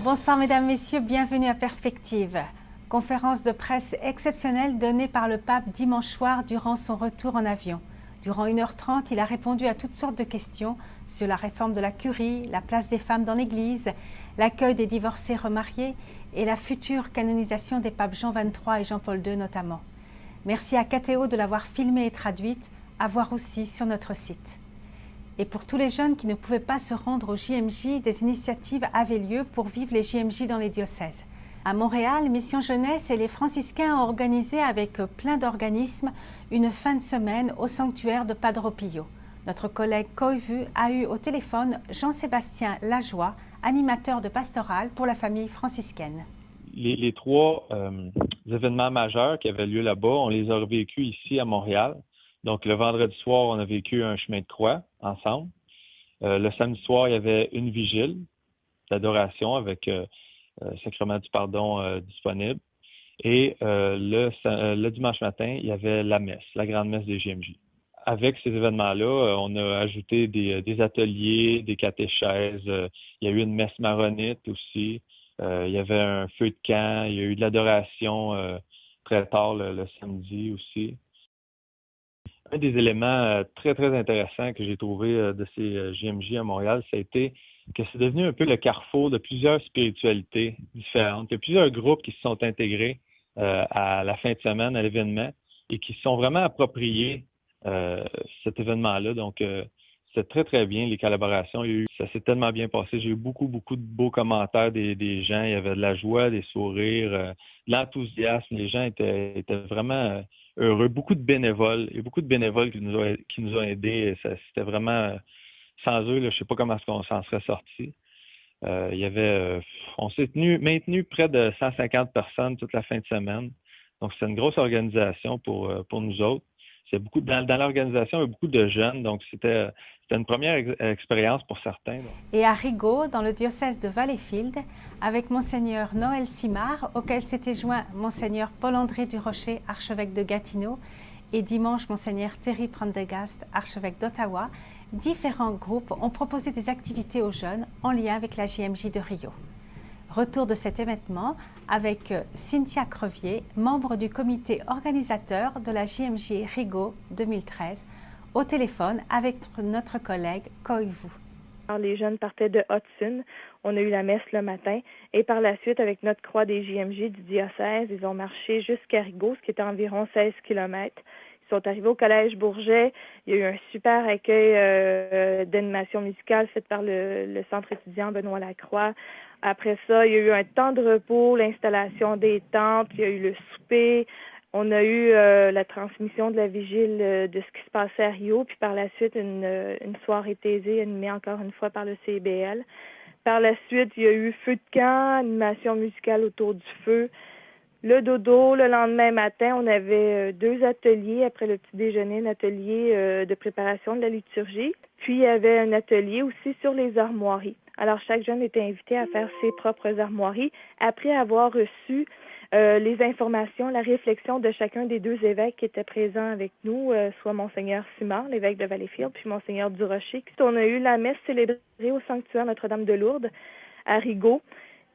Bonsoir mesdames, messieurs, bienvenue à Perspective. Conférence de presse exceptionnelle donnée par le pape dimanche soir durant son retour en avion. Durant 1h30, il a répondu à toutes sortes de questions sur la réforme de la curie, la place des femmes dans l'Église, l'accueil des divorcés remariés et la future canonisation des papes Jean XXIII et Jean-Paul II notamment. Merci à KTO de l'avoir filmée et traduite, à voir aussi sur notre site. Et pour tous les jeunes qui ne pouvaient pas se rendre au JMJ, des initiatives avaient lieu pour vivre les JMJ dans les diocèses. À Montréal, Mission Jeunesse et les franciscains ont organisé avec plein d'organismes une fin de semaine au sanctuaire de Padre Pio. Notre collègue Koivu a eu au téléphone Jean-Sébastien Lajoie, animateur de pastoral pour la famille franciscaine. Les trois événements majeurs qui avaient lieu là-bas, on les a vécus ici à Montréal. Donc, le vendredi soir, on a vécu un chemin de croix ensemble. Le samedi soir, il y avait une vigile d'adoration avec sacrement du pardon disponible. Et le dimanche matin, il y avait la messe, la grande messe des JMJ. Avec ces événements-là, on a ajouté des ateliers, des catéchèses. Il y a eu une messe maronite aussi. Il y avait un feu de camp. Il y a eu de l'adoration très tard le samedi aussi. Un des éléments très, très intéressants que j'ai trouvé de ces JMJ à Montréal, ça a été que c'est devenu un peu le carrefour de plusieurs spiritualités différentes. Il y a plusieurs groupes qui se sont intégrés à la fin de semaine, à l'événement, et qui se sont vraiment appropriés cet événement-là. Donc, c'est très, très bien, les collaborations. Ça s'est tellement bien passé. J'ai eu beaucoup, beaucoup de beaux commentaires des gens. Il y avait de la joie, des sourires, de l'enthousiasme. Les gens étaient vraiment heureux. Beaucoup de bénévoles. Il y a beaucoup de bénévoles qui nous ont aidés. C'était vraiment, sans eux, là, je ne sais pas comment est-ce qu'on s'en serait sorti. Il y avait, on s'est maintenu près de 150 personnes toute la fin de semaine. Donc, c'est une grosse organisation pour nous autres. C'est beaucoup dans l'organisation, il y a beaucoup de jeunes, donc c'était une première expérience pour certains. Donc. Et à Rigaud, dans le diocèse de Valleyfield, avec Monseigneur Noël Simard, auquel s'était joint Monseigneur Paul-André Durocher, archevêque de Gatineau, et dimanche Monseigneur Thierry Prendergast, archevêque d'Ottawa, différents groupes ont proposé des activités aux jeunes en lien avec la JMJ de Rio. Retour de cet événement avec Cynthia Crevier, membre du comité organisateur de la JMJ Rigaud 2013, au téléphone avec notre collègue Koivu. Les jeunes partaient de Hudson. On a eu la messe le matin et par la suite, avec notre croix des JMJ du diocèse, ils ont marché jusqu'à Rigaud, ce qui était environ 16 kilomètres. Ils sont arrivés au Collège Bourget. Il y a eu un super accueil d'animation musicale faite par le centre étudiant Benoît Lacroix. Après ça, il y a eu un temps de repos, l'installation des tentes, il y a eu le souper. On a eu la transmission de la vigile de ce qui se passait à Rio, puis par la suite, une soirée thésée animée encore une fois par le CIBL. Par la suite, il y a eu feu de camp, animation musicale autour du feu. Le dodo, le lendemain matin, on avait 2 ateliers. Après le petit déjeuner, un atelier de préparation de la liturgie. Puis, il y avait un atelier aussi sur les armoiries. Alors, chaque jeune était invité à faire ses propres armoiries après avoir reçu les informations, la réflexion de chacun des 2 évêques qui étaient présents avec nous, soit Monseigneur Simard, l'évêque de Valleyfield, puis Monseigneur Durocher. On a eu la messe célébrée au sanctuaire Notre-Dame de Lourdes à Rigaud.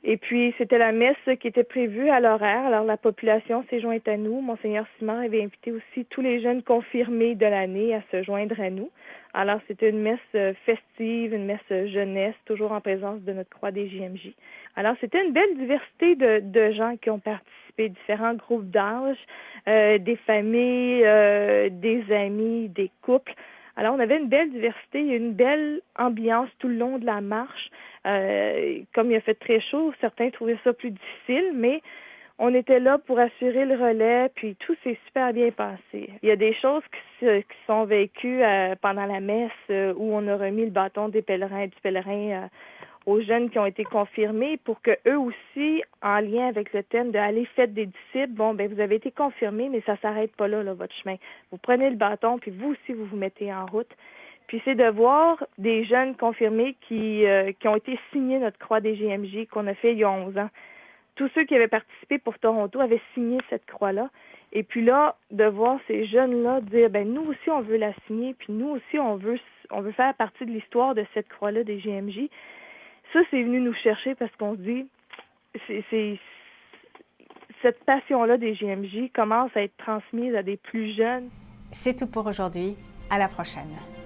Et puis, c'était la messe qui était prévue à l'horaire. Alors, la population s'est jointe à nous. Monseigneur Simard avait invité aussi tous les jeunes confirmés de l'année à se joindre à nous. Alors, c'était une messe festive, une messe jeunesse, toujours en présence de notre croix des JMJ. Alors, c'était une belle diversité de gens qui ont participé, différents groupes d'âge, des familles, des amis, des couples. Alors, on avait une belle diversité, il y a une belle ambiance tout le long de la marche. Comme il a fait très chaud, certains trouvaient ça plus difficile, mais on était là pour assurer le relais, puis tout s'est super bien passé. Il y a des choses qui sont vécues pendant la messe où on a remis le bâton du pèlerin aux jeunes qui ont été confirmés pour que eux aussi, en lien avec le thème de aller faites des disciples, vous avez été confirmés, mais ça s'arrête pas là, votre chemin. Vous prenez le bâton, puis vous aussi, vous vous mettez en route. Puis c'est de voir des jeunes confirmés qui ont été signés notre croix des JMJ qu'on a fait il y a 11 ans. Tous ceux qui avaient participé pour Toronto avaient signé cette croix-là. Et puis là, de voir ces jeunes-là dire, nous aussi, on veut la signer, puis nous aussi, on veut faire partie de l'histoire de cette croix-là des JMJ. Ça, c'est venu nous chercher parce qu'on se dit, cette passion-là des JMJ commence à être transmise à des plus jeunes. C'est tout pour aujourd'hui. À la prochaine.